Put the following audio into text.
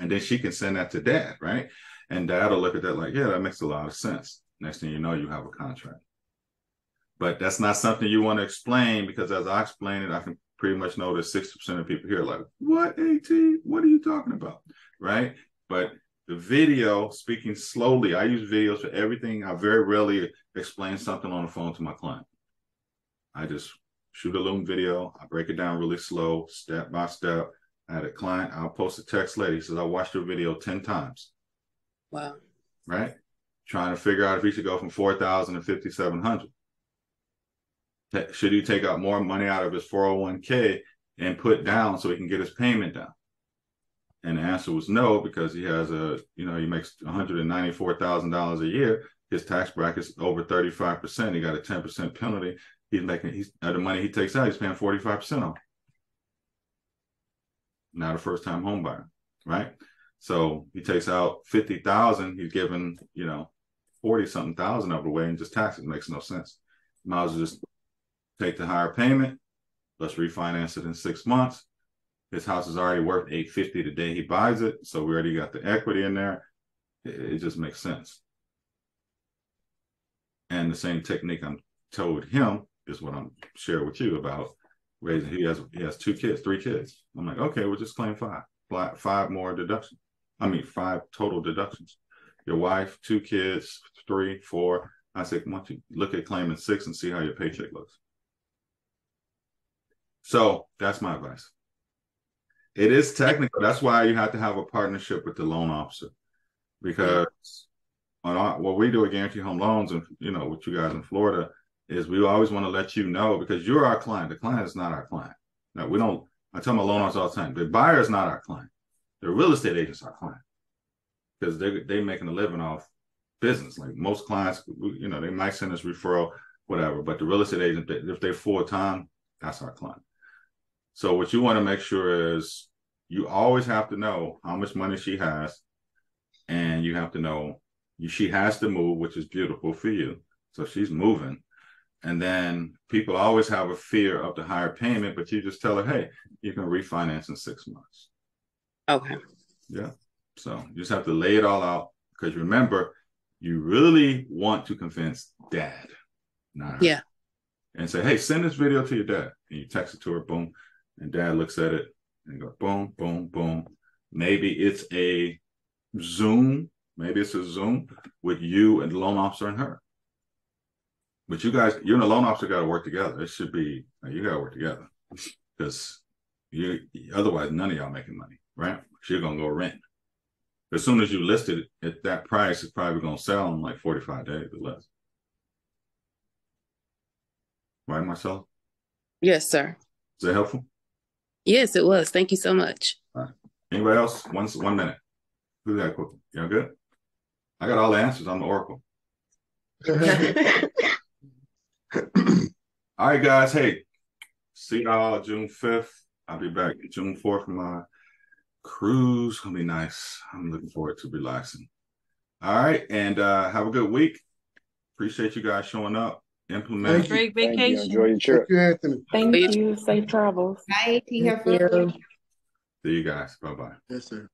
And then she can send that to dad, right? And dad will look at that like, yeah, that makes a lot of sense. Next thing you know, you have a contract. But that's not something you want to explain, because as I explain it, I can pretty much know that 60% of people here are like, what, AT? What are you talking about? Right? But the video, speaking slowly, I use videos for everything. I very rarely explain something on the phone to my client. I just shoot a loom video. I break it down really slow, step by step. I had a client, I'll post a text later. He says, I watched your video 10 times. Wow. Right? Trying to figure out if he should go from 4,000 to 5,700. Should he take out more money out of his 401k and put down so he can get his payment down? And the answer was no, because he has he makes $194,000 a year. His tax bracket's over 35%. He got a 10% penalty. The money he takes out, he's paying 45% on. Not a first-time home buyer, right? So he takes out 50,000. He's given 40-something thousand of it away and just taxes. Makes no sense. Might as well just take the higher payment. Let's refinance it in 6 months. His house is already worth $850 the day he buys it, so we already got the equity in there. It just makes sense. And the same technique I'm told him is what I'm sharing with you about raising. He has 3 kids. I'm like, okay, we'll just claim 5 more deductions. 5 total deductions. Your wife, 2 kids, 3, 4. I said, why don't you look at claiming 6 and see how your paycheck looks. So that's my advice. It is technical. That's why you have to have a partnership with the loan officer, because what we do at Guarantee Home Loans, and with you guys in Florida, is we always want to let you know, because you're our client. The client is not our client. Now, I tell my loan officers all the time, the buyer is not our client. The real estate agent's our client, because they're making a living off business. Like most clients, they might send us referral, whatever, but the real estate agent, if they're full-time, that's our client. So what you want to make sure is you always have to know how much money she has, and you have to know she has to move, which is beautiful for you. So she's moving. And then people always have a fear of the higher payment, but you just tell her, hey, you can refinance in 6 months. Okay. Yeah. So you just have to lay it all out, because remember, you really want to convince dad, not her. Yeah. And say, hey, send this video to your dad. And you text it to her, boom. And dad looks at it and goes, boom, boom, boom. Maybe it's a Zoom. Maybe it's a Zoom with you and the loan officer and her. But you and the loan officer got to work together. It should be, you got to work together, because otherwise none of y'all making money, right? You're going to go rent. As soon as you list it at that price, it's probably going to sell in like 45 days or less. Right, Marcella? Yes, sir. Is that helpful? Yes, it was. Thank you so much. All right. Anybody else? 1 minute. Who's that quick? Y'all good? I got all the answers. I'm the Oracle. All right, guys. Hey, see y'all June 5th. I'll be back June 4th for my cruise. Gonna be nice. I'm looking forward to relaxing. All right, and have a good week. Appreciate you guys showing up. Implement. Have a great vacation. Enjoy your trip. Thank you, Anthony. Thank you. Safe travels. Bye. Thank you. See you guys. Bye-bye. Yes, sir.